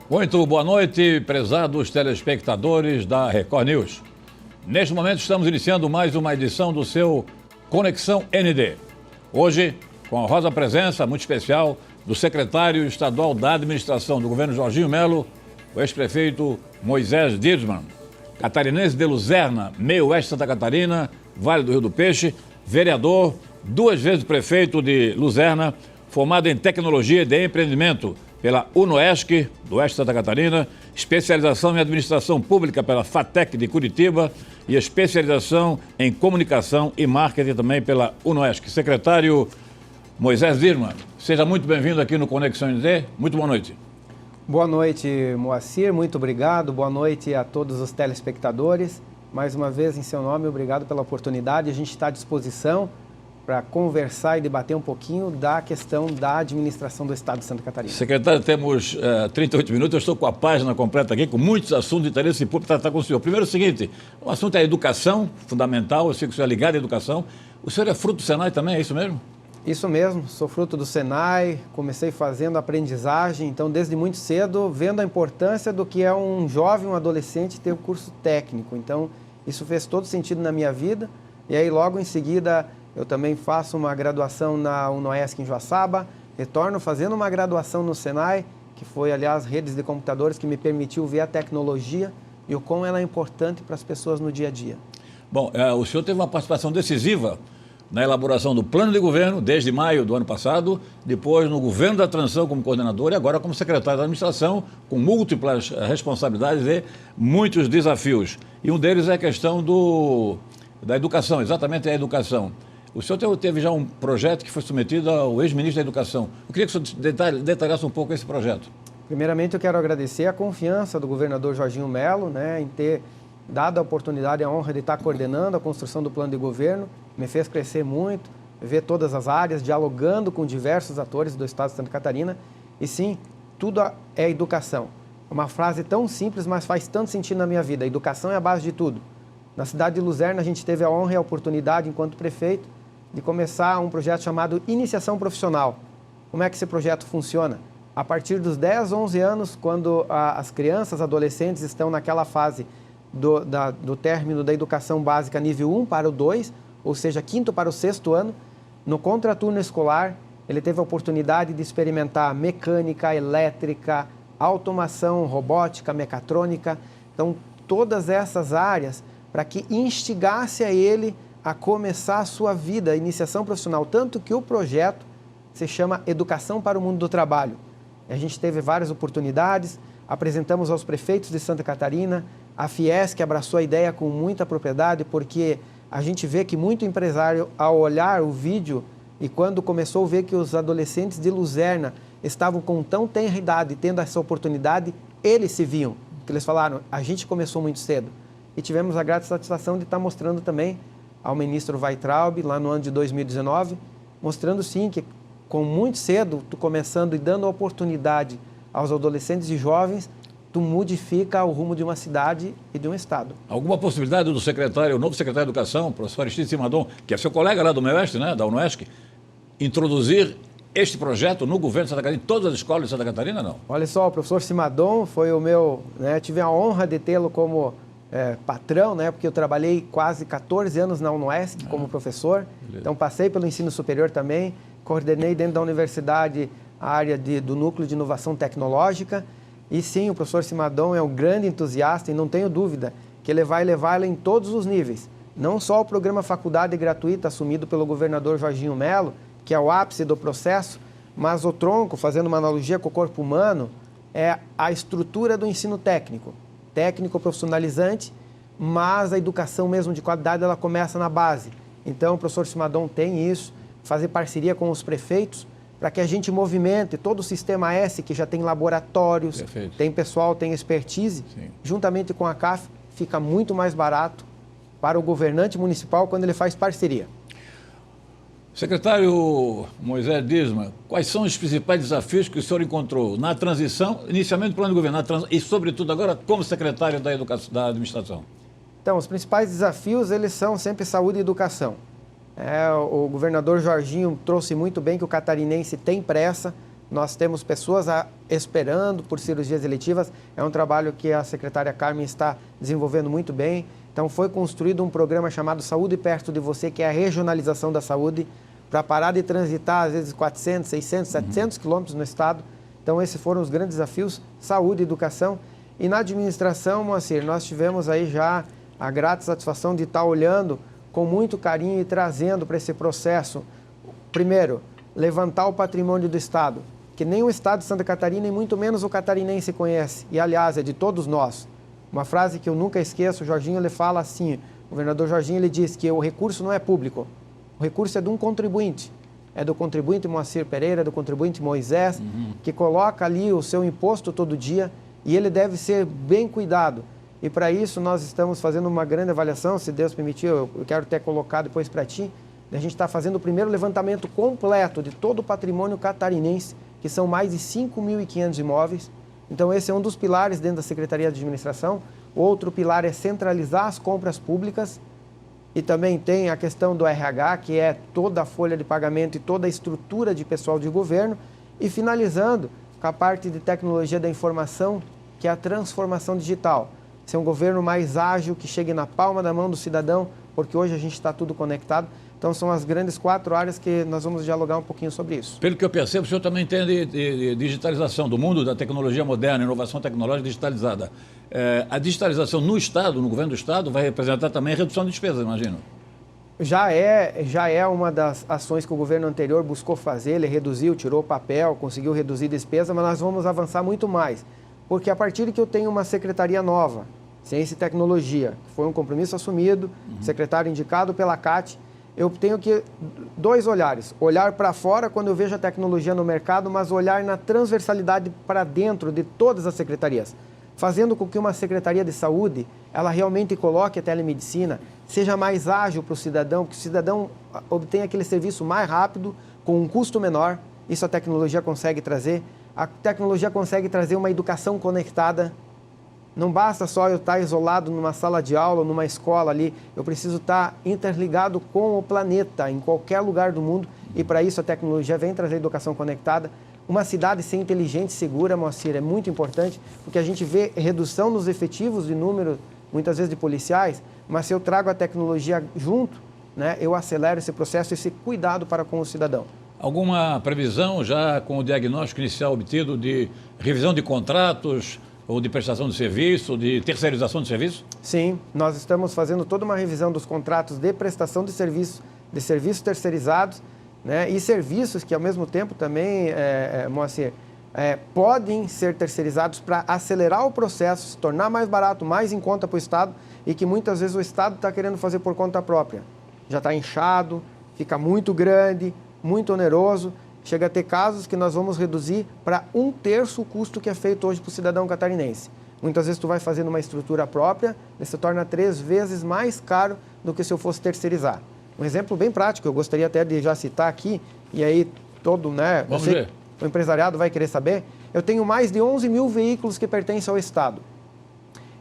Muito boa noite, prezados telespectadores da Record News. Neste momento estamos iniciando mais uma edição do seu Conexão ND. Hoje, com a rosa presença muito especial do secretário estadual da administração do governo Jorginho Melo, o ex-prefeito Moisés Dirsmann, catarinense de Luzerna, meio oeste de Santa Catarina, Vale do Rio do Peixe, vereador, 2 vezes prefeito de Luzerna, formado em tecnologia e de empreendimento pela UNOESC, do Oeste de Santa Catarina, especialização em administração pública pela FATEC de Curitiba e especialização em comunicação e marketing também pela UNOESC. Secretário Moisés Dirsmann, seja muito bem-vindo aqui no Conexão ND. Muito boa noite. Boa noite, Moacir, muito obrigado. Boa noite a todos os telespectadores. Mais uma vez, em seu nome, obrigado pela oportunidade. A gente está à disposição para conversar e debater um pouquinho da questão da administração do Estado de Santa Catarina. Secretário, temos 38 minutos, eu estou com a página completa aqui, com muitos assuntos de interesse público para tratar com o senhor. Primeiro é o seguinte, o assunto é a educação, fundamental, eu sei que o senhor é ligado à educação. O senhor é fruto do Senai também, é isso mesmo? Isso mesmo, sou fruto do Senai, comecei fazendo aprendizagem, então desde muito cedo, vendo a importância do que é um jovem, um adolescente ter um curso técnico. Então, isso fez todo sentido na minha vida, e aí logo em seguida eu também faço uma graduação na UNOESC em Joaçaba, retorno fazendo uma graduação no Senai, que foi, aliás, redes de computadores que me permitiu ver a tecnologia e o quão ela é importante para as pessoas no dia a dia. Bom, o senhor teve uma participação decisiva na elaboração do plano de governo, desde maio do ano passado, depois no governo da transição como coordenador e agora como secretário da administração, com múltiplas responsabilidades e muitos desafios. E um deles é a questão da educação, exatamente a educação. O senhor teve já um projeto que foi submetido ao ex-ministro da Educação. Eu queria que o senhor detalhasse um pouco esse projeto. Primeiramente, eu quero agradecer a confiança do governador Jorginho Melo, em ter dado a oportunidade e a honra de estar coordenando a construção do plano de governo. Me fez crescer muito, ver todas as áreas, dialogando com diversos atores do Estado de Santa Catarina. E sim, tudo é educação. É uma frase tão simples, mas faz tanto sentido na minha vida. A educação é a base de tudo. Na cidade de Luzerna, a gente teve a honra e a oportunidade, enquanto prefeito, de começar um projeto chamado Iniciação Profissional. Como é que esse projeto funciona? A partir dos 10, 11 anos, quando as crianças, adolescentes estão naquela fase do término da educação básica nível 1 para o 2, ou seja, 5º para o 6º ano, no contraturno escolar, ele teve a oportunidade de experimentar mecânica, elétrica, automação, robótica, mecatrônica. Então, todas essas áreas para que instigasse a ele a começar a sua vida, a iniciação profissional, tanto que o projeto se chama Educação para o Mundo do Trabalho. A gente teve várias oportunidades, apresentamos aos prefeitos de Santa Catarina, a Fiesc abraçou a ideia com muita propriedade, porque a gente vê que muito empresário, ao olhar o vídeo, e quando começou a ver que os adolescentes de Luzerna estavam com tão tenra idade, tendo essa oportunidade, eles se viam, que eles falaram, a gente começou muito cedo. E tivemos a grata satisfação de estar mostrando também ao ministro Weintraub, lá no ano de 2019, mostrando sim que com muito cedo, tu começando e dando a oportunidade aos adolescentes e jovens, tu modifica o rumo de uma cidade e de um estado. Alguma possibilidade do secretário, o novo secretário de Educação, o professor Aristide Simadon, que é seu colega lá do MEUESC, da UNOESC, introduzir este projeto no governo de Santa Catarina, em todas as escolas de Santa Catarina, não? Olha só, o professor Simadon foi o meu, tive a honra de tê-lo como patrão, porque eu trabalhei quase 14 anos na UNOESC como professor, beleza. Então passei pelo ensino superior também, coordenei dentro da universidade a área do núcleo de inovação tecnológica, e sim, o professor Simadon é um grande entusiasta e não tenho dúvida que ele vai levá-la em todos os níveis, não só o programa Faculdade Gratuita assumido pelo governador Jorginho Melo, que é o ápice do processo, mas o tronco, fazendo uma analogia com o corpo humano, é a estrutura do ensino técnico profissionalizante, mas a educação mesmo de qualidade ela começa na base. Então o professor Simadon tem isso, fazer parceria com os prefeitos para que a gente movimente todo o sistema S, que já tem laboratórios, perfeito, tem pessoal, tem expertise, sim, juntamente com a CAF, fica muito mais barato para o governante municipal quando ele faz parceria. Secretário Moisés Dirsmann, quais são os principais desafios que o senhor encontrou na transição, inicialmente no plano de governo, e sobretudo agora como secretário da Educação, da administração? Então, os principais desafios, eles são sempre saúde e educação. O governador Jorginho trouxe muito bem que o catarinense tem pressa, Nós temos pessoas esperando por cirurgias eletivas. É um trabalho que a secretária Carmen está desenvolvendo muito bem. Então, foi construído um programa chamado Saúde Perto de Você, que é a regionalização da saúde, para parar de transitar, às vezes, 400, 600, 700 quilômetros no estado. Então, esses foram os grandes desafios, saúde e educação. E na administração, Moacir, nós tivemos aí já a grata satisfação de estar olhando com muito carinho e trazendo para esse processo, primeiro, levantar o patrimônio do estado, que nem o estado de Santa Catarina e muito menos o catarinense conhece, e aliás, é de todos nós. Uma frase que eu nunca esqueço, o Jorginho ele fala assim, o governador Jorginho ele diz que o recurso não é público, o recurso é de um contribuinte, é do contribuinte Moacir Pereira, do contribuinte Moisés, que coloca ali o seu imposto todo dia e ele deve ser bem cuidado. E para isso nós estamos fazendo uma grande avaliação, se Deus permitir, eu quero até colocar depois para ti, a gente está fazendo o primeiro levantamento completo de todo o patrimônio catarinense, que são mais de 5.500 imóveis. Então, esse é um dos pilares dentro da Secretaria de Administração. Outro pilar é centralizar as compras públicas e também tem a questão do RH, que é toda a folha de pagamento e toda a estrutura de pessoal de governo. E finalizando com a parte de tecnologia da informação, que é a transformação digital. Ser um governo mais ágil, que chegue na palma da mão do cidadão, porque hoje a gente está tudo conectado. Então, são as grandes 4 áreas que nós vamos dialogar um pouquinho sobre isso. Pelo que eu percebo, o senhor também entende de digitalização, do mundo da tecnologia moderna, inovação tecnológica digitalizada. A digitalização no Estado, no governo do Estado, vai representar também redução de despesas, imagino. Já é uma das ações que o governo anterior buscou fazer, ele reduziu, tirou papel, conseguiu reduzir despesa, mas nós vamos avançar muito mais. Porque a partir de que eu tenho uma secretaria nova, Ciência e Tecnologia, que foi um compromisso assumido, secretário indicado pela CAT, eu tenho que 2 olhares. Olhar para fora quando eu vejo a tecnologia no mercado, mas olhar na transversalidade para dentro de todas as secretarias. Fazendo com que uma secretaria de saúde, ela realmente coloque a telemedicina, seja mais ágil para o cidadão, que o cidadão obtenha aquele serviço mais rápido, com um custo menor. Isso a tecnologia consegue trazer. A tecnologia consegue trazer uma educação conectada. Não basta só eu estar isolado numa sala de aula, numa escola ali. Eu preciso estar interligado com o planeta, em qualquer lugar do mundo. E para isso a tecnologia vem trazer educação conectada. Uma cidade ser inteligente e segura, Moacir, é muito importante, porque a gente vê redução nos efetivos de número, muitas vezes de policiais, mas se eu trago a tecnologia junto, né, eu acelero esse processo, esse cuidado para com o cidadão. Alguma previsão já com o diagnóstico inicial obtido de revisão de contratos, ou de prestação de serviço, de terceirização de serviço? Sim, nós estamos fazendo toda uma revisão dos contratos de prestação de serviços terceirizados, né, e serviços que, ao mesmo tempo, também, Moacir, podem ser terceirizados para acelerar o processo, se tornar mais barato, mais em conta para o Estado, e que muitas vezes o Estado está querendo fazer por conta própria. Já está inchado, fica muito grande, muito oneroso. Chega a ter casos que nós vamos reduzir para 1/3 o custo que é feito hoje para o cidadão catarinense. Muitas vezes tu vai fazer numa estrutura própria, e se torna 3 vezes mais caro do que se eu fosse terceirizar. Um exemplo bem prático, eu gostaria até de já citar aqui, e aí todo, né, Vamos ver. O empresariado vai querer saber. Eu tenho mais de 11 mil veículos que pertencem ao Estado.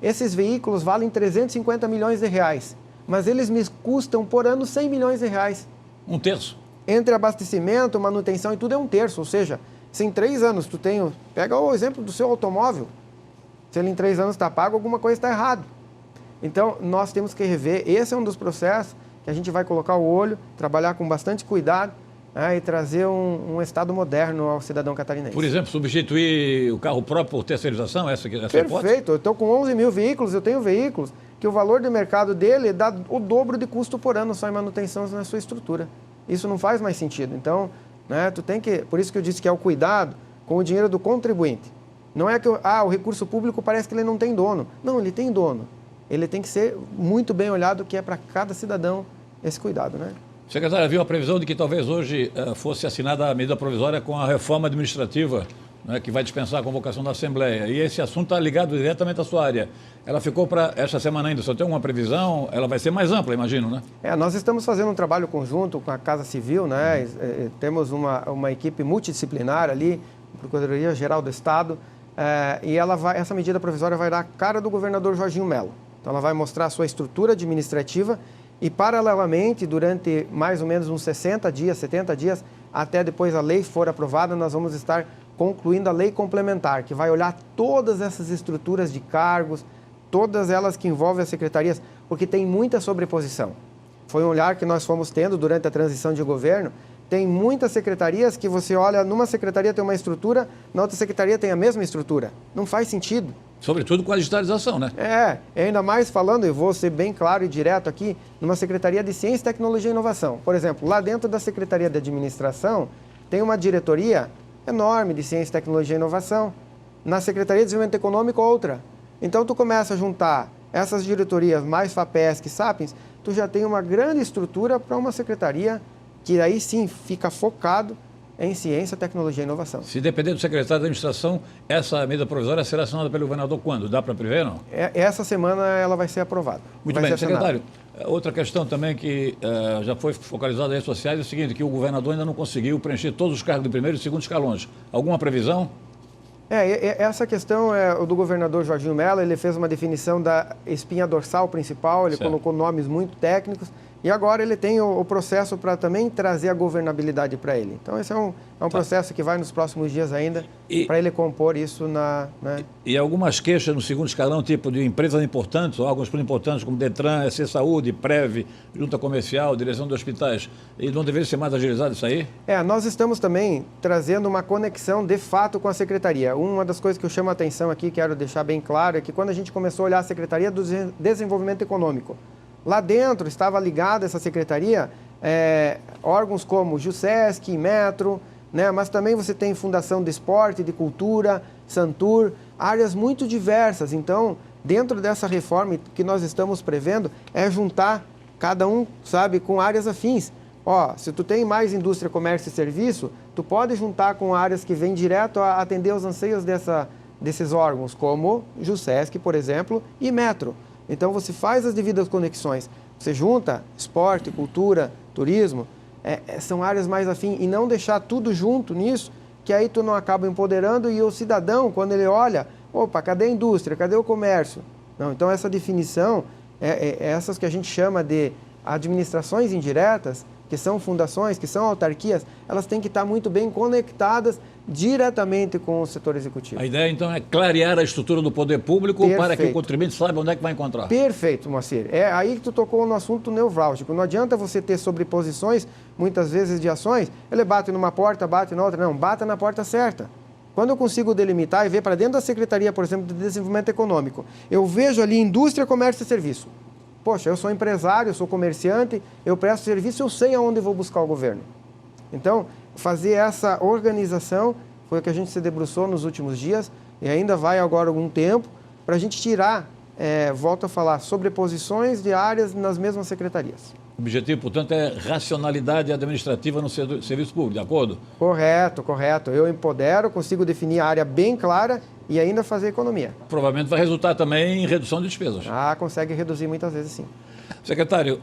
Esses veículos valem 350 milhões de reais, mas eles me custam por ano 100 milhões de reais. 1/3. Entre abastecimento, manutenção e tudo é 1/3, ou seja, se em 3 anos tu tem... Pega o exemplo do seu automóvel, se ele em 3 anos está pago, alguma coisa está errada. Então, nós temos que rever, esse é um dos processos que a gente vai colocar o olho, trabalhar com bastante cuidado, né, e trazer um Estado moderno ao cidadão catarinense. Por exemplo, substituir o carro próprio por terceirização, essa hipótese? Perfeito, eu estou com 11 mil veículos, eu tenho veículos que o valor de mercado dele dá o dobro de custo por ano só em manutenção na sua estrutura. Isso não faz mais sentido. Então, né, tu tem que... Por isso que eu disse que é o cuidado com o dinheiro do contribuinte. Não é que o recurso público parece que ele não tem dono. Não, ele tem dono. Ele tem que ser muito bem olhado, que é para cada cidadão esse cuidado, né? Secretário, havia uma previsão de que talvez hoje fosse assinada a medida provisória com a reforma administrativa, né, que vai dispensar a convocação da Assembleia. E esse assunto está ligado diretamente à sua área. Ela ficou para esta semana ainda. O senhor tem alguma previsão? Ela vai ser mais ampla, imagino, né? Nós estamos fazendo um trabalho conjunto com a Casa Civil, né? Temos uma equipe multidisciplinar ali, Procuradoria-Geral do Estado, e essa medida provisória vai dar a cara do governador Jorginho Mello. Então, ela vai mostrar a sua estrutura administrativa e, paralelamente, durante mais ou menos uns 60 dias, 70 dias, até depois a lei for aprovada, nós vamos estar concluindo a lei complementar, que vai olhar todas essas estruturas de cargos, todas elas que envolvem as secretarias, porque tem muita sobreposição. Foi um olhar que nós fomos tendo durante a transição de governo. Tem muitas secretarias que você olha, numa secretaria tem uma estrutura, na outra secretaria tem a mesma estrutura. Não faz sentido. Sobretudo com a digitalização, né? Ainda mais falando, e vou ser bem claro e direto aqui, numa Secretaria de Ciência, Tecnologia e Inovação. Por exemplo, lá dentro da Secretaria de Administração, tem uma diretoria enorme de Ciência, Tecnologia e Inovação. Na Secretaria de Desenvolvimento Econômico, outra. Então, tu começa a juntar essas diretorias, mais FAPESC e Sapiens, tu já tem uma grande estrutura para uma secretaria que aí sim fica focado em ciência, tecnologia e inovação. Se depender do secretário de administração, essa medida provisória será assinada pelo governador quando? Dá para prever, não? Essa semana ela vai ser aprovada. Muito bem, secretário. Outra questão também que já foi focalizada nas redes sociais é o seguinte, que o governador ainda não conseguiu preencher todos os cargos de primeiro e segundo escalões. Alguma previsão? Essa questão é do governador Jorginho Mello. Ele fez uma definição da espinha dorsal principal, ele colocou nomes muito técnicos, e agora ele tem o processo para também trazer a governabilidade para ele. Então, esse é um processo que vai nos próximos dias ainda, para ele compor isso E algumas queixas no segundo escalão, tipo de empresas importantes, órgãos importantes como Detran, SC Saúde, Prev, Junta Comercial, Direção de Hospitais, e não deveria ser mais agilizado isso aí? Nós estamos também trazendo uma conexão de fato com a Secretaria. Uma das coisas que eu chamo a atenção aqui, quero deixar bem claro, é que quando a gente começou a olhar a Secretaria do Desenvolvimento Econômico, lá dentro estava ligada essa secretaria, órgãos como JUSESC, Metro, né? Mas também você tem Fundação de Esporte, de Cultura, Santur, áreas muito diversas. Então, dentro dessa reforma que nós estamos prevendo, é juntar cada um, sabe, com áreas afins. Se tu tem mais indústria, comércio e serviço, tu pode juntar com áreas que vêm direto a atender os anseios desses órgãos, como JUSESC, por exemplo, e Metro. Então, você faz as devidas conexões, você junta esporte, cultura, turismo, são áreas mais afins, e não deixar tudo junto nisso, que aí tu não acaba empoderando, e o cidadão, quando ele olha, opa, cadê a indústria, cadê o comércio? Não, então, essa definição, essas que a gente chama de administrações indiretas, que são fundações, que são autarquias, elas têm que estar muito bem conectadas diretamente com o setor executivo. A ideia, então, é clarear a estrutura do poder público. Perfeito. Para que o contribuinte saiba onde é que vai encontrar. Perfeito, Moacir. É aí que tu tocou no assunto nevrálgico. Não adianta você ter sobreposições, muitas vezes, de ações, ele bate numa porta, bate na outra. Não, bata na porta certa. Quando eu consigo delimitar e ver para dentro da Secretaria, por exemplo, de Desenvolvimento Econômico, eu vejo ali indústria, comércio e serviço. Poxa, eu sou empresário, eu sou comerciante, eu presto serviço, eu sei aonde eu vou buscar o governo. Então, fazer essa organização foi o que a gente se debruçou nos últimos dias e ainda vai agora algum tempo para a gente tirar, volto a falar, sobreposições de áreas nas mesmas secretarias. O objetivo, portanto, é racionalidade administrativa no serviço público, de acordo? Correto, correto. Eu empodero, consigo definir a área bem clara e ainda fazer economia. Provavelmente vai resultar também em redução de despesas. Consegue reduzir muitas vezes, sim. Secretário,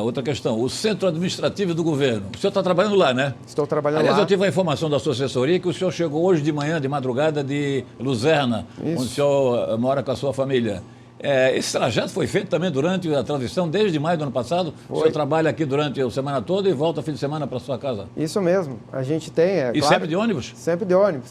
outra questão. O Centro Administrativo do Governo. O senhor está trabalhando lá, né? Estou trabalhando lá. Aliás, eu tive a informação da sua assessoria que o senhor chegou hoje de manhã, de madrugada, de Luzerna, onde o senhor mora com a sua família. Esse trajeto foi feito também durante a transição, desde maio do ano passado. O senhor trabalha aqui durante a semana toda e volta fim de semana para sua casa? Isso mesmo. A gente tem... E claro, sempre de ônibus? Sempre de ônibus.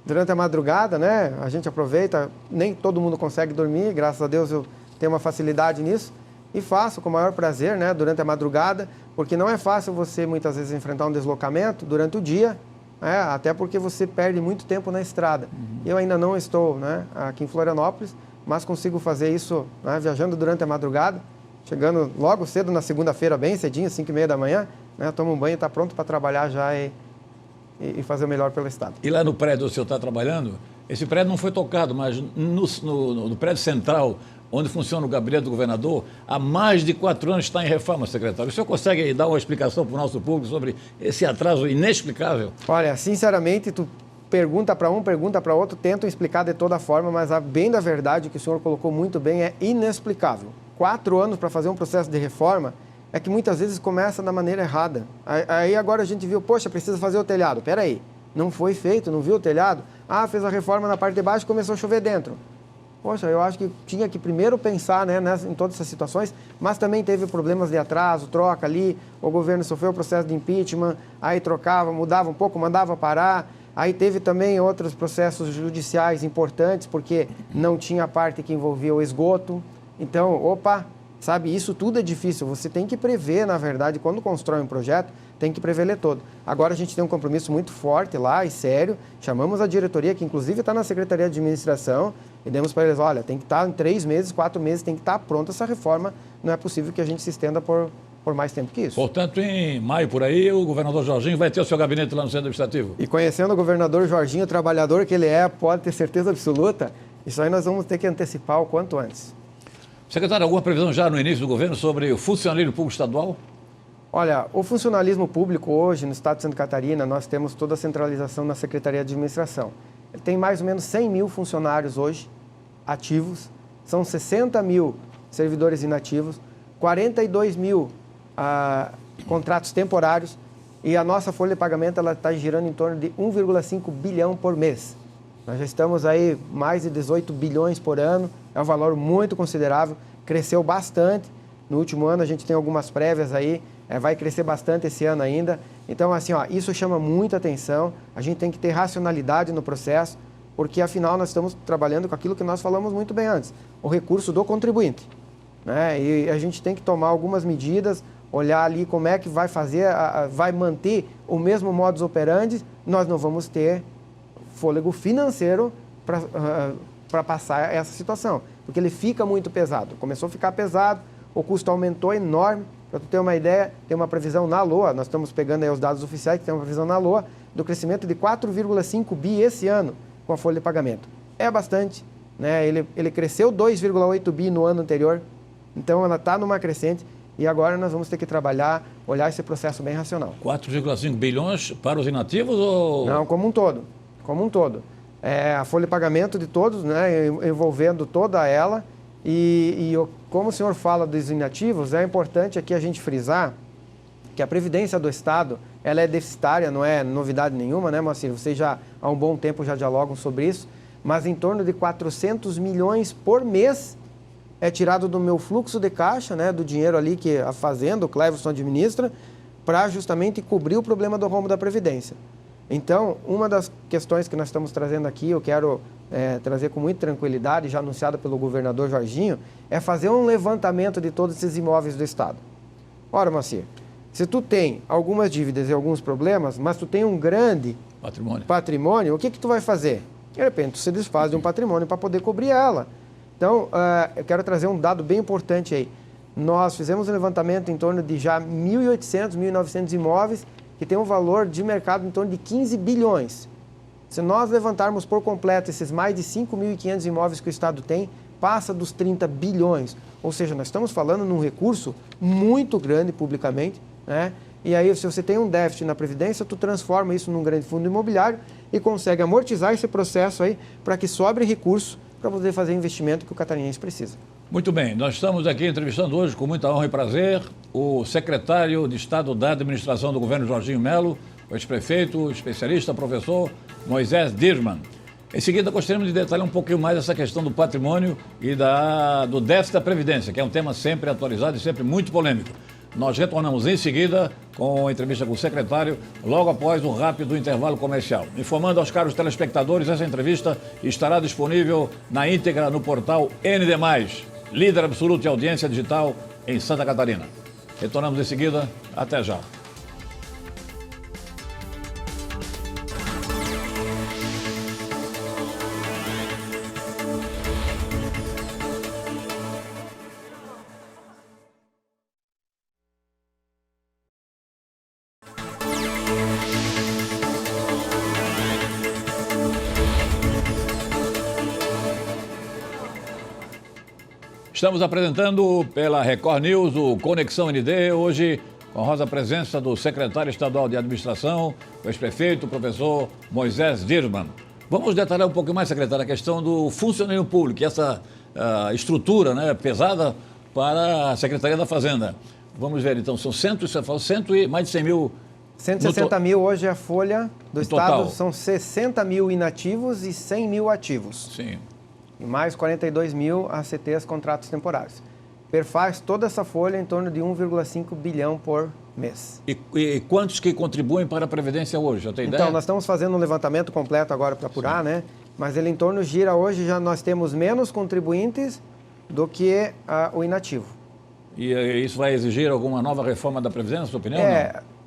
Durante a madrugada, né, a gente aproveita, nem todo mundo consegue dormir, graças a Deus eu tenho uma facilidade nisso, e faço com o maior prazer, né, durante a madrugada, porque não é fácil você muitas vezes enfrentar um deslocamento durante o dia, até porque você perde muito tempo na estrada. Eu ainda não estou, né, aqui em Florianópolis, mas consigo fazer isso, né, viajando durante a madrugada, chegando logo cedo na segunda-feira, bem cedinho, 5h30 da manhã, né, tomo um banho e está pronto para trabalhar já e fazer o melhor pelo Estado. E lá no prédio onde o senhor está trabalhando, esse prédio não foi tocado, mas no prédio central, onde funciona o gabinete do governador, há mais de 4 anos está em reforma, secretário. O senhor consegue dar uma explicação para o nosso público sobre esse atraso inexplicável? Olha, sinceramente, tu pergunta para um, pergunta para outro, tentam explicar de toda forma, mas a bem da verdade, o que o senhor colocou muito bem, é inexplicável. 4 anos para fazer um processo de reforma é que muitas vezes começa da maneira errada. Aí agora a gente viu, poxa, precisa fazer o telhado. Peraí, não foi feito, não viu o telhado? Fez a reforma na parte de baixo e começou a chover dentro. Poxa, eu acho que tinha que primeiro pensar, né, em todas essas situações, mas também teve problemas de atraso, troca ali, o governo sofreu o processo de impeachment, aí trocava, mudava um pouco, mandava parar, aí teve também outros processos judiciais importantes, porque não tinha a parte que envolvia o esgoto. Então, sabe, isso tudo é difícil, você tem que prever, na verdade, quando constrói um projeto, tem que prever ele todo. Agora a gente tem um compromisso muito forte lá e sério, chamamos a diretoria, que inclusive está na Secretaria de Administração, e demos para eles, olha, tem que estar em 3 meses, 4 meses, tem que estar pronta essa reforma, não é possível que a gente se estenda por mais tempo que isso. Portanto, em maio por aí, o governador Jorginho vai ter o seu gabinete lá no Centro Administrativo. E conhecendo o governador Jorginho, o trabalhador que ele é, pode ter certeza absoluta, isso aí nós vamos ter que antecipar o quanto antes. Secretário, alguma previsão já no início do governo sobre o funcionalismo público estadual? Olha, o funcionalismo público hoje, no estado de Santa Catarina, nós temos toda a centralização na Secretaria de Administração. Ele tem mais ou menos 100 mil funcionários hoje, ativos, são 60 mil servidores inativos, 42 mil contratos temporários e a nossa folha de pagamento está girando em torno de 1,5 bilhão por mês. Nós já estamos aí mais de 18 bilhões por ano, é um valor muito considerável, cresceu bastante. No último ano a gente tem algumas prévias aí, vai crescer bastante esse ano ainda. Então, assim, isso chama muita atenção, a gente tem que ter racionalidade no processo, porque afinal nós estamos trabalhando com aquilo que nós falamos muito bem antes, o recurso do contribuinte, né? E a gente tem que tomar algumas medidas, olhar ali como é que vai fazer, vai manter o mesmo modus operandi, nós não vamos ter fôlego financeiro para passar essa situação, porque ele fica muito pesado. Começou a ficar pesado, o custo aumentou enorme. Para tu ter uma ideia, tem uma previsão na LOA, nós estamos pegando aí os dados oficiais, que tem uma previsão na LOA do crescimento de 4,5 bi esse ano com a folha de pagamento. É bastante, né? Ele cresceu 2,8 bi no ano anterior, então ela está numa crescente e agora nós vamos ter que trabalhar, olhar esse processo bem racional. 4,5 bilhões para os inativos ou... Não, como um todo, como um todo. A folha de pagamento de todos, né, envolvendo toda ela. Como o senhor fala dos inativos, é importante aqui a gente frisar que a Previdência do Estado ela é deficitária, não é novidade nenhuma, né, Moacir? Vocês já há um bom tempo já dialogam sobre isso, mas em torno de 400 milhões por mês é tirado do meu fluxo de caixa, né, do dinheiro ali que a Fazenda, o Cleverson administra, para justamente cobrir o problema do rombo da Previdência. Então, uma das questões que nós estamos trazendo aqui, eu quero trazer com muita tranquilidade, já anunciada pelo governador Jorginho, é fazer um levantamento de todos esses imóveis do Estado. Ora, Moacir, se tu tem algumas dívidas e alguns problemas, mas tu tem um grande patrimônio, o que tu vai fazer? De repente, tu se desfaz de um patrimônio para poder cobrir ela. Então, eu quero trazer um dado bem importante aí. Nós fizemos um levantamento em torno de já 1.800, 1.900 imóveis que tem um valor de mercado em torno de 15 bilhões. Se nós levantarmos por completo esses mais de 5.500 imóveis que o Estado tem, passa dos 30 bilhões. Ou seja, nós estamos falando num recurso muito grande publicamente, né? E aí, se você tem um déficit na Previdência, tu transforma isso num grande fundo imobiliário e consegue amortizar esse processo aí para que sobre recurso para poder fazer investimento que o catarinense precisa. Muito bem, nós estamos aqui entrevistando hoje, com muita honra e prazer, o secretário de Estado da Administração do governo Jorginho Melo, o ex-prefeito, especialista, professor Moisés Dirman. Em seguida, gostaríamos de detalhar um pouquinho mais essa questão do patrimônio e do déficit da Previdência, que é um tema sempre atualizado e sempre muito polêmico. Nós retornamos em seguida com a entrevista com o secretário, logo após um rápido intervalo comercial. Informando aos caros telespectadores, essa entrevista estará disponível na íntegra no portal ND+, líder absoluto de audiência digital em Santa Catarina. Retornamos em seguida. Até já. Estamos apresentando pela Record News o Conexão ND, hoje com a honrosa presença do secretário estadual de administração, o ex-prefeito, o professor Moisés Dirman. Vamos detalhar um pouco mais, secretário, a questão do funcionário público, essa estrutura, né, pesada para a Secretaria da Fazenda. Vamos ver, então, são mais de 100 mil... 160 mil hoje é a folha do Estado, total. São 60 mil inativos e 100 mil ativos. Sim. e mais 42 mil ACTs, contratos temporários. Perfaz toda essa folha em torno de 1,5 bilhão por mês. E quantos que contribuem para a Previdência hoje? Já tem ideia? Então, nós estamos fazendo um levantamento completo agora para apurar, né? Mas ele em torno gira hoje, já nós temos menos contribuintes do que o inativo. E isso vai exigir alguma nova reforma da Previdência, na sua opinião?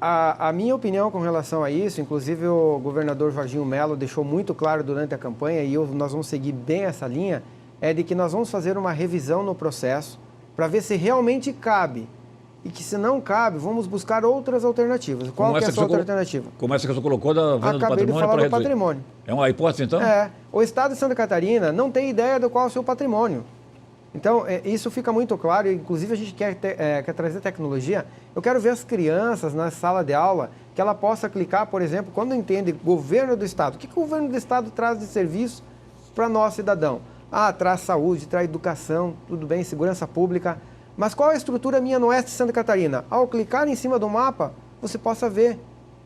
A minha opinião com relação a isso, inclusive o governador Jorginho Mello deixou muito claro durante a campanha, e nós vamos seguir bem essa linha, é de que nós vamos fazer uma revisão no processo para ver se realmente cabe. E que se não cabe, vamos buscar outras alternativas. Qual que é essa outra alternativa? Como essa que você colocou da venda do patrimônio? Acabei de falar do patrimônio. É uma hipótese, então? O Estado de Santa Catarina não tem ideia do qual é o seu patrimônio. Então, isso fica muito claro, inclusive a gente quer trazer tecnologia. Eu quero ver as crianças na sala de aula, que ela possa clicar, por exemplo, quando entende governo do Estado. O que o governo do Estado traz de serviço para nós, cidadão? Traz saúde, traz educação, tudo bem, segurança pública. Mas qual é a estrutura minha no oeste de Santa Catarina? Ao clicar em cima do mapa, você possa ver.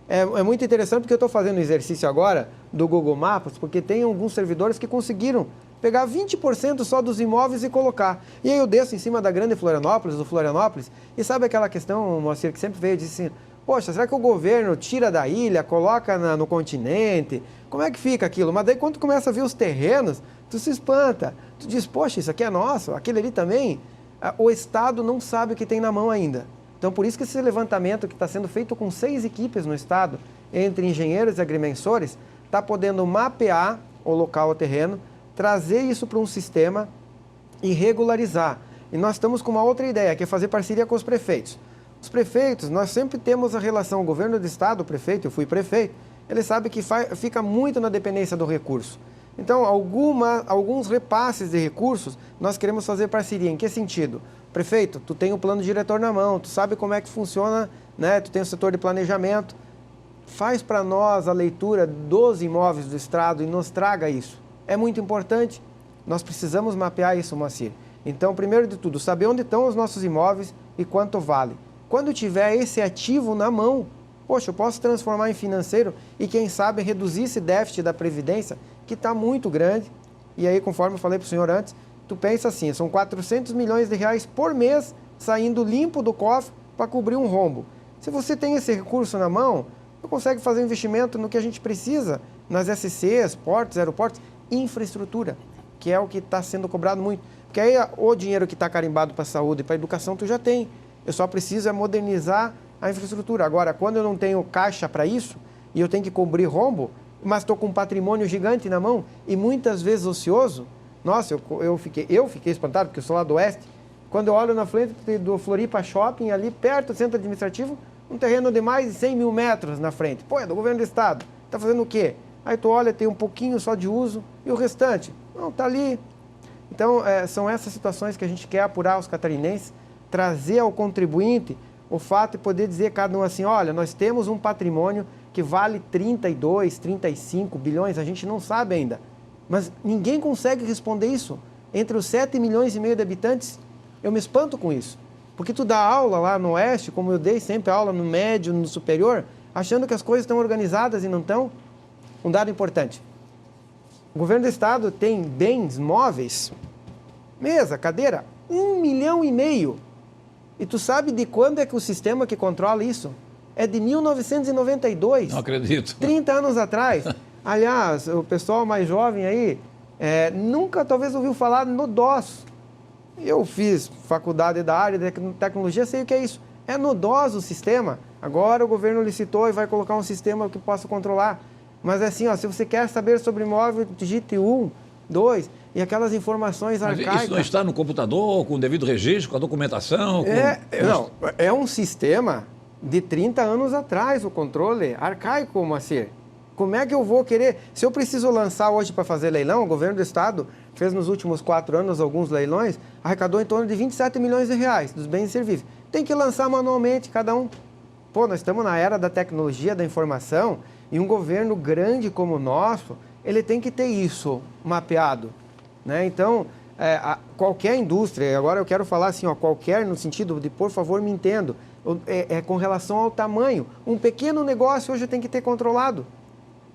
É muito interessante porque eu estou fazendo um exercício agora do Google Maps, porque tem alguns servidores que conseguiram pegar 20% só dos imóveis e colocar. E aí eu desço em cima da grande Florianópolis, do Florianópolis, e sabe aquela questão, Moacir, que sempre veio e disse assim, poxa, será que o governo tira da ilha, coloca no continente? Como é que fica aquilo? Mas daí quando tu começa a ver os terrenos, tu se espanta. Tu diz, poxa, isso aqui é nosso, aquele ali também. O Estado não sabe o que tem na mão ainda. Então, por isso que esse levantamento que está sendo feito com 6 equipes no Estado, entre engenheiros e agrimensores, está podendo mapear o local, o terreno, trazer isso para um sistema e regularizar. E nós estamos com uma outra ideia, que é fazer parceria com os prefeitos. Os prefeitos, nós sempre temos a relação, o governo do Estado, o prefeito, eu fui prefeito, ele sabe que fica muito na dependência do recurso. Então, alguns repasses de recursos, nós queremos fazer parceria. Em que sentido? Prefeito, tu tem o plano diretor na mão, tu sabe como é que funciona, né? Tu tem o setor de planejamento. Faz para nós a leitura dos imóveis do Estado e nos traga isso. É muito importante. Nós precisamos mapear isso, Moacir. Então, primeiro de tudo, saber onde estão os nossos imóveis e quanto vale. Quando tiver esse ativo na mão, poxa, eu posso transformar em financeiro e, quem sabe, reduzir esse déficit da Previdência, que está muito grande. E aí, conforme eu falei para o senhor antes, tu pensa assim, são 400 milhões de reais por mês saindo limpo do cofre para cobrir um rombo. Se você tem esse recurso na mão, você consegue fazer investimento no que a gente precisa, nas SCs, portos, aeroportos, infraestrutura, que é o que está sendo cobrado muito. Porque aí o dinheiro que está carimbado para a saúde e para a educação tu já tem. Eu só preciso modernizar a infraestrutura. Agora, quando eu não tenho caixa para isso e eu tenho que cobrir rombo, mas estou com um patrimônio gigante na mão e muitas vezes ocioso, nossa, eu fiquei espantado, porque eu sou lá do oeste. Quando eu olho na frente do Floripa Shopping, ali perto do centro administrativo, um terreno de mais de 100 mil metros na frente. Pô, é do governo do Estado. Está fazendo o quê? Aí tu olha, tem um pouquinho só de uso e o restante? Não, está ali. Então, são essas situações que a gente quer apurar aos catarinenses, trazer ao contribuinte o fato de poder dizer a cada um assim, olha, nós temos um patrimônio que vale 32, 35 bilhões, a gente não sabe ainda. Mas ninguém consegue responder isso. Entre os 7 milhões e meio de habitantes, eu me espanto com isso. Porque tu dá aula lá no Oeste, como eu dei sempre aula no médio, no superior, achando que as coisas estão organizadas e não estão. Um dado importante. O governo do Estado tem bens móveis, mesa, cadeira, 1,5 milhão. E tu sabe de quando é que o sistema que controla isso? É de 1992. Não acredito. 30 anos atrás. Aliás, o pessoal mais jovem aí nunca talvez ouviu falar no DOS. Eu fiz faculdade da área de tecnologia, sei o que é isso. É no DOS o sistema. Agora o governo licitou e vai colocar um sistema que possa controlar. Mas é assim, ó, se você quer saber sobre imóvel, digite 1, 2 e aquelas informações arcaicas. Mas isso não está no computador, com o devido registro, com a documentação? Não, é um sistema de 30 anos atrás, o controle arcaico, Moacir. Como é que eu vou querer? Se eu preciso lançar hoje para fazer leilão, o governo do Estado fez nos últimos 4 anos alguns leilões, arrecadou em torno de 27 milhões de reais dos bens e serviços. Tem que lançar manualmente cada um. Pô, nós estamos na era da tecnologia, da informação, e um governo grande como o nosso, ele tem que ter isso mapeado, né? Então, qualquer indústria, agora eu quero falar assim, ó, qualquer no sentido de, por favor, me entendo, com relação ao tamanho. Um pequeno negócio hoje tem que ter controlado.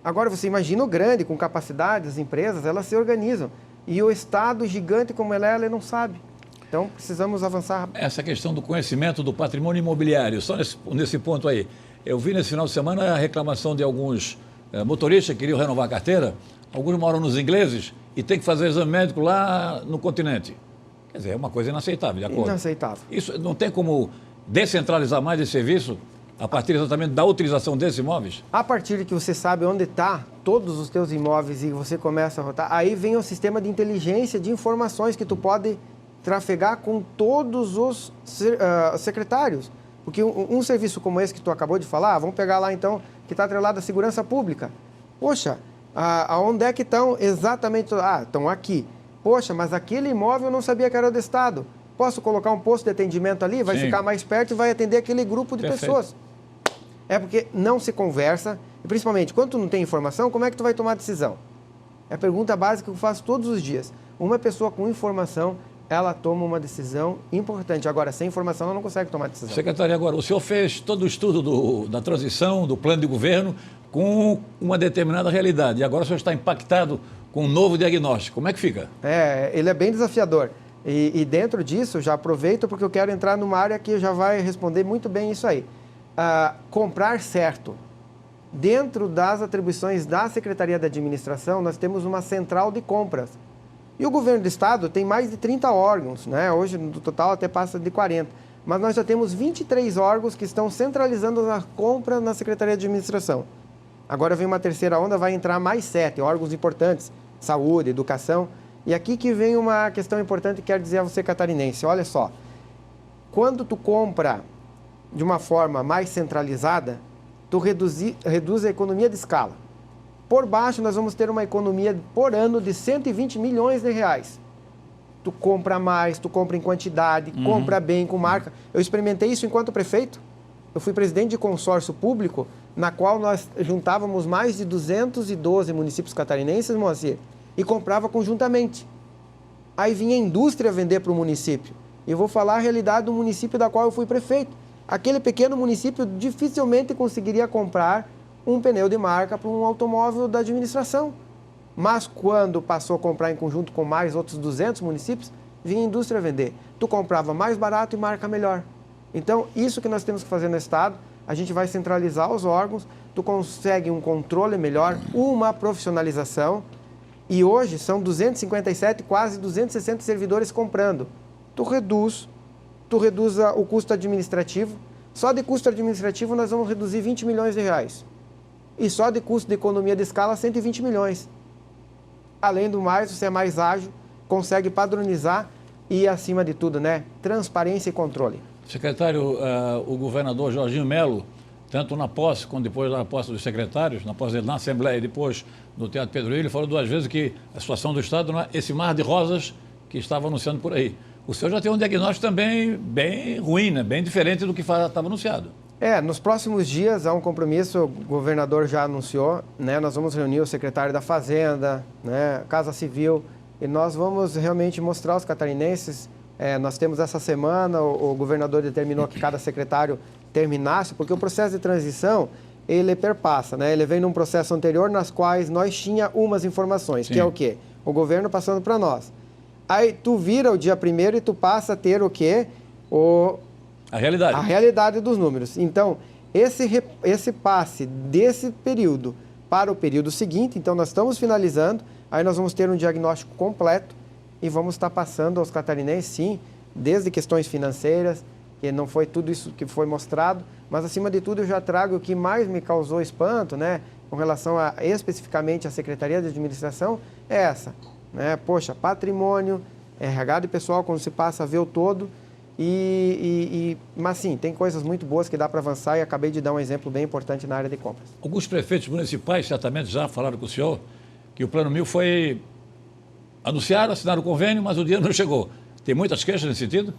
Agora, você imagina o grande, com capacidade, as empresas, elas se organizam. E o Estado, gigante como ele não sabe. Então, precisamos avançar. Essa questão do conhecimento do patrimônio imobiliário, só nesse ponto aí. Eu vi nesse final de semana a reclamação de alguns motoristas que queriam renovar a carteira. Alguns moram nos ingleses e tem que fazer exame médico lá no continente. Quer dizer, é uma coisa inaceitável, de acordo? Inaceitável. Isso não tem como descentralizar mais esse serviço a partir exatamente da utilização desses imóveis? A partir de que você sabe onde está todos os teus imóveis e você começa a rotar, aí vem o sistema de inteligência de informações que tu pode trafegar com todos os secretários. Porque um serviço como esse que tu acabou de falar, vamos pegar lá então, que está atrelado à segurança pública. Poxa, aonde é que estão exatamente? Estão aqui. Poxa, mas aquele imóvel eu não sabia que era do Estado. Posso colocar um posto de atendimento ali? Vai ficar mais perto e vai atender aquele grupo de pessoas. É porque não se conversa, e principalmente, quando tu não tem informação, como é que tu vai tomar decisão? É a pergunta básica que eu faço todos os dias. Uma pessoa com informação, ela toma uma decisão importante. Agora, sem informação, ela não consegue tomar decisão. Secretário, agora, o senhor fez todo o estudo da transição, do plano de governo, com uma determinada realidade. E agora o senhor está impactado com um novo diagnóstico. Como é que fica? Ele é bem desafiador. E dentro disso, já aproveito porque eu quero entrar numa área que já vai responder muito bem isso aí. Comprar certo. Dentro das atribuições da Secretaria da Administração, nós temos uma central de compras. E o governo do Estado tem mais de 30 órgãos, né? Hoje, no total, até passa de 40. Mas nós já temos 23 órgãos que estão centralizando a compra na Secretaria de Administração. Agora vem uma terceira onda, vai entrar mais 7 órgãos importantes, saúde, educação. E aqui que vem uma questão importante que quero dizer a você, catarinense. Olha só, quando tu compra de uma forma mais centralizada, tu reduz a economia de escala. Por baixo, nós vamos ter uma economia por ano de 120 milhões de reais. Tu compra mais, tu compra em quantidade, compra bem, com marca. Eu experimentei isso enquanto prefeito. Eu fui presidente de consórcio público, na qual nós juntávamos mais de 212 municípios catarinenses, Moacir, e comprava conjuntamente. Aí vinha a indústria vender para o município. E eu vou falar a realidade do município da qual eu fui prefeito. Aquele pequeno município dificilmente conseguiria comprar um pneu de marca para um automóvel da administração. Mas quando passou a comprar em conjunto com mais outros 200 municípios, vinha a indústria vender. Tu comprava mais barato e marca melhor. Então, isso que nós temos que fazer no Estado, a gente vai centralizar os órgãos, tu consegue um controle melhor, uma profissionalização, e hoje são 257, quase 260 servidores comprando. Tu reduz o custo administrativo. Só de custo administrativo nós vamos reduzir 20 milhões de reais. E só de custo de economia de escala, 120 milhões. Além do mais, você é mais ágil, consegue padronizar e, acima de tudo, né, transparência e controle. Secretário, o governador Jorginho Melo, tanto na posse como depois da posse dos secretários, na posse dele na Assembleia e depois no Teatro Pedro Ilho, falou 2 vezes que a situação do Estado não é esse mar de rosas que estava anunciando por aí. O senhor já tem um diagnóstico também bem ruim, né? Bem diferente do que estava anunciado. Nos próximos dias há um compromisso, o governador já anunciou, né? Nós vamos reunir o secretário da Fazenda, né? Casa Civil, e nós vamos realmente mostrar aos catarinenses. Nós temos essa semana, o governador determinou que cada secretário terminasse, porque o processo de transição, ele perpassa, né? Ele vem num processo anterior nas quais nós tinha umas informações, Sim. Que é o quê? O governo passando para nós. Aí tu vira o dia 1º e tu passa a ter o quê? A realidade. A realidade dos números. Então, esse passe desse período para o período seguinte, então nós estamos finalizando, aí nós vamos ter um diagnóstico completo e vamos estar passando aos catarinenses, sim, desde questões financeiras, que não foi tudo isso que foi mostrado, mas acima de tudo eu já trago o que mais me causou espanto, né, com relação especificamente à Secretaria de Administração, é essa, né, poxa, patrimônio, RH de pessoal, quando se passa a ver o todo, mas sim, tem coisas muito boas que dá para avançar e acabei de dar um exemplo bem importante na área de compras. Alguns prefeitos municipais certamente já falaram com o senhor que o Plano 1000 foi anunciado, assinaram o convênio, mas o dinheiro não chegou. Tem muitas queixas nesse sentido?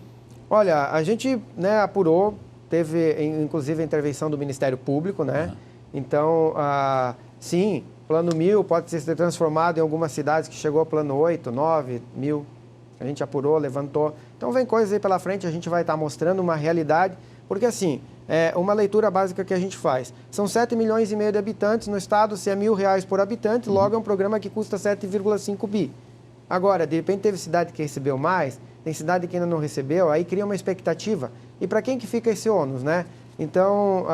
Olha, a gente, né, apurou, teve inclusive a intervenção do Ministério Público, né? Então, sim, Plano 1000 pode ser transformado em algumas cidades que chegou a Plano 8, 9, 1000. A gente apurou, levantou. Então, vem coisas aí pela frente, a gente vai estar mostrando uma realidade, porque assim, uma leitura básica que a gente faz. São 7 milhões e meio de habitantes no estado, se é R$1.000 por habitante, logo é um programa que custa 7,5 bi. Agora, de repente teve cidade que recebeu mais, tem cidade que ainda não recebeu, aí cria uma expectativa. E para quem que fica esse ônus, né? Então,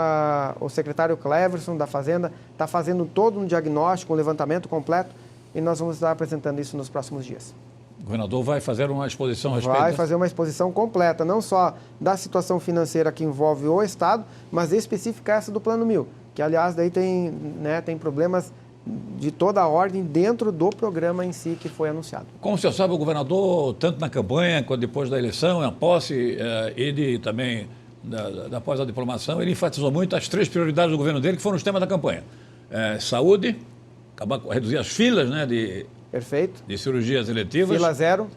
o secretário Cleverson da Fazenda está fazendo todo um diagnóstico, um levantamento completo, e nós vamos estar apresentando isso nos próximos dias. O governador vai fazer uma exposição a respeito Vai fazer uma exposição completa, não só da situação financeira que envolve o Estado, mas específica essa do Plano 1000, que, aliás, daí tem, né, tem problemas de toda a ordem dentro do programa em si que foi anunciado. Como o senhor sabe, o governador, tanto na campanha quanto depois da eleição, na posse, ele também, após a diplomação, ele enfatizou muito as 3 prioridades do governo dele, que foram os temas da campanha. Saúde, reduzir as filas, né, Perfeito. de cirurgias eletivas. Fila zero.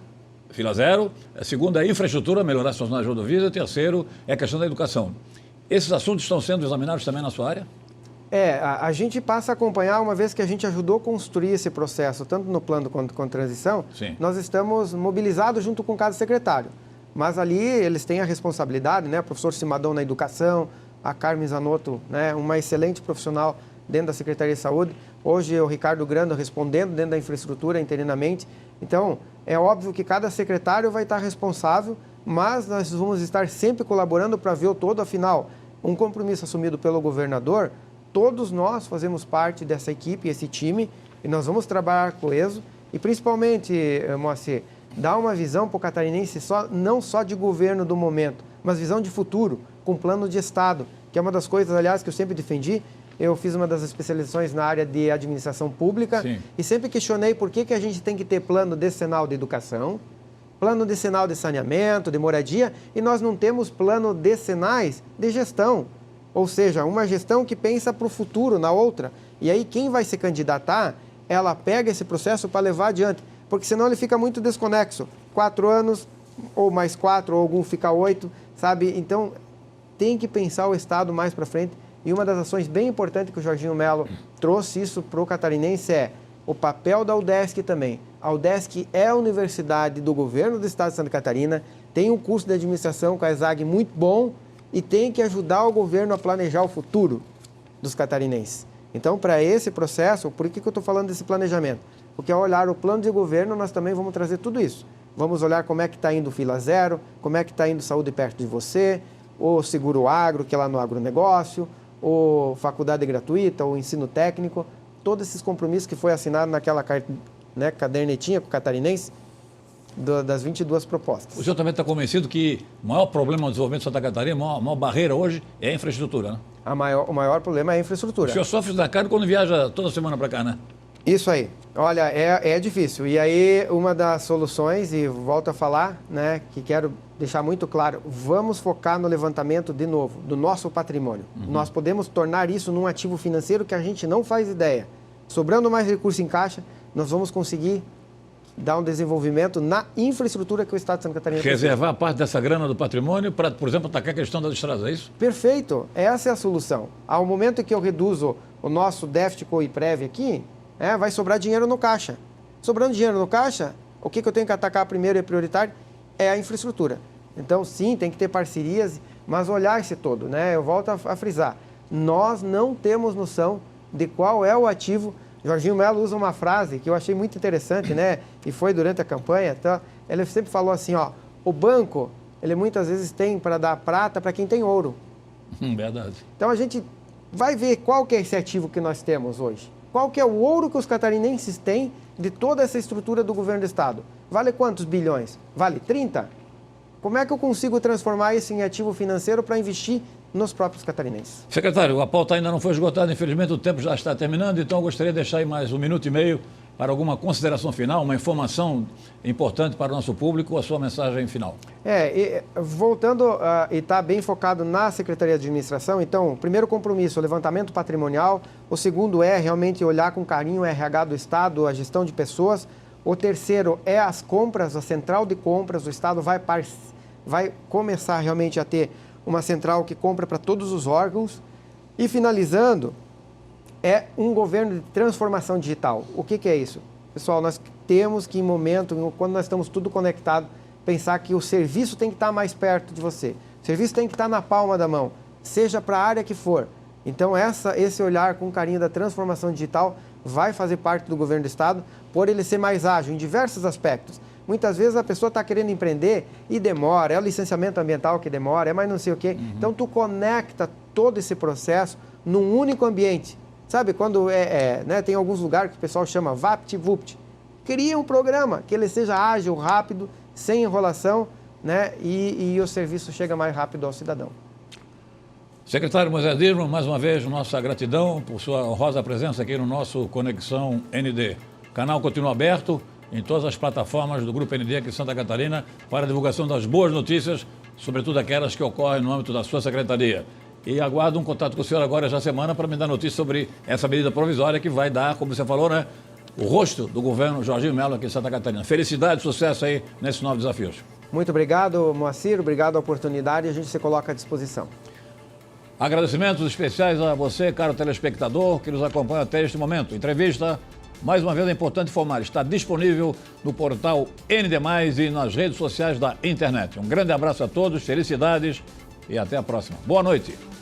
Fila zero. A segunda é infraestrutura, melhorar as zonas de rodovias. E o terceiro é a questão da educação. Esses assuntos estão sendo examinados também na sua área? A gente passa a acompanhar, uma vez que a gente ajudou a construir esse processo, tanto no plano quanto com a transição, Sim. Nós estamos mobilizados junto com cada secretário. Mas ali eles têm a responsabilidade, né? O professor Simadão na educação, a Carmen Zanotto, né? Uma excelente profissional dentro da Secretaria de Saúde. Hoje o Ricardo Grando respondendo dentro da infraestrutura interinamente. Então, é óbvio que cada secretário vai estar responsável, mas nós vamos estar sempre colaborando para ver o todo. Afinal, um compromisso assumido pelo governador, todos nós fazemos parte dessa equipe, esse time, e nós vamos trabalhar coeso e principalmente, Moacir, dar uma visão para o catarinense não só de governo do momento, mas visão de futuro, com plano de Estado, que é uma das coisas, aliás, que eu sempre defendi. Eu fiz uma das especializações na área de administração pública. Sim. E sempre questionei por que a gente tem que ter plano decenal de educação, plano decenal de saneamento, de moradia, e nós não temos plano decenais de gestão. Ou seja, uma gestão que pensa para o futuro na outra. E aí quem vai se candidatar, ela pega esse processo para levar adiante. Porque senão ele fica muito desconexo. 4 anos, ou mais 4, ou algum fica 8, sabe? Então, tem que pensar o Estado mais para frente. E uma das ações bem importantes que o Jorginho Mello trouxe isso para o catarinense é o papel da UDESC também. A UDESC é a universidade do governo do Estado de Santa Catarina, tem um curso de administração com a ESAG muito bom, e tem que ajudar o governo a planejar o futuro dos catarinenses. Então, para esse processo, por que eu estou falando desse planejamento? Porque ao olhar o plano de governo, nós também vamos trazer tudo isso. Vamos olhar como é que está indo o Fila Zero, como é que está indo Saúde Perto de Você, o Seguro Agro, que é lá no agronegócio, ou faculdade gratuita, ou ensino técnico, todos esses compromissos que foi assinado naquela cadernetinha com o catarinense, das 22 propostas. O senhor também está convencido que o maior problema do desenvolvimento de Santa Catarina, a maior barreira hoje é a infraestrutura, né? O maior problema é a infraestrutura. O senhor sofre da cara quando viaja toda semana para cá, né? Isso aí. Olha, é difícil. E aí, uma das soluções, e volto a falar, né, que quero deixar muito claro, vamos focar no levantamento, de novo, do nosso patrimônio. Nós podemos tornar isso num ativo financeiro que a gente não faz ideia. Sobrando mais recurso em caixa, nós vamos conseguir dar um desenvolvimento na infraestrutura que o Estado de Santa Catarina precisa. Reservar parte dessa grana do patrimônio para, por exemplo, atacar a questão das estradas, é isso? Perfeito. Essa é a solução. Ao momento em que eu reduzo o nosso déficit com o IPREV aqui, vai sobrar dinheiro no caixa. Sobrando dinheiro no caixa, o que eu tenho que atacar primeiro e prioritário é a infraestrutura. Então, sim, tem que ter parcerias, mas olhar esse todo, né? Eu volto a frisar. Nós não temos noção de qual é o ativo. Jorginho Mello usa uma frase que eu achei muito interessante, né? E foi durante a campanha. Então, ele sempre falou assim, ó, o banco, ele muitas vezes tem para dar prata para quem tem ouro. Verdade. Então, a gente vai ver qual que é esse ativo que nós temos hoje. Qual que é o ouro que os catarinenses têm de toda essa estrutura do governo do Estado? Vale quantos bilhões? Vale 30? Como é que eu consigo transformar isso em ativo financeiro para investir nos próprios catarinenses? Secretário, a pauta ainda não foi esgotada, infelizmente o tempo já está terminando, então eu gostaria de deixar aí mais 1 minuto e meio para alguma consideração final, uma informação importante para o nosso público, a sua mensagem final. Voltando, e está bem focado na Secretaria de Administração, então, o primeiro compromisso, o levantamento patrimonial, o segundo é realmente olhar com carinho o RH do Estado, a gestão de pessoas, o terceiro é as compras, a central de compras, o Estado vai começar realmente a ter uma central que compra para todos os órgãos, e finalizando, é um governo de transformação digital. O que é isso? Pessoal, nós temos que, quando nós estamos tudo conectado, pensar que o serviço tem que estar mais perto de você. O serviço tem que estar na palma da mão, seja para a área que for. Então, esse olhar com carinho da transformação digital vai fazer parte do governo do Estado. por ele ser mais ágil em diversos aspectos. Muitas vezes a pessoa está querendo empreender e demora, é o licenciamento ambiental que demora, é mais não sei o quê. Então, tu conecta todo esse processo num único ambiente. Sabe, quando né, tem alguns lugares que o pessoal chama VaptVupt. Cria um programa que ele seja ágil, rápido, sem enrolação, né, e o serviço chega mais rápido ao cidadão. Secretário Moisés Dirman, mais uma vez, nossa gratidão por sua honrosa presença aqui no nosso Conexão ND. O canal continua aberto em todas as plataformas do Grupo ND aqui em Santa Catarina para a divulgação das boas notícias, sobretudo aquelas que ocorrem no âmbito da sua secretaria. E aguardo um contato com o senhor agora esta semana para me dar notícia sobre essa medida provisória que vai dar, como você falou, né, o rosto do governo Jorginho Mello aqui em Santa Catarina. Felicidade e sucesso aí nesses novos desafios. Muito obrigado, Moacir, obrigado a oportunidade e a gente se coloca à disposição. Agradecimentos especiais a você, caro telespectador, que nos acompanha até este momento. Entrevista, mais uma vez é importante informar, está disponível no portal ND+, e nas redes sociais da internet. Um grande abraço a todos, felicidades e até a próxima. Boa noite.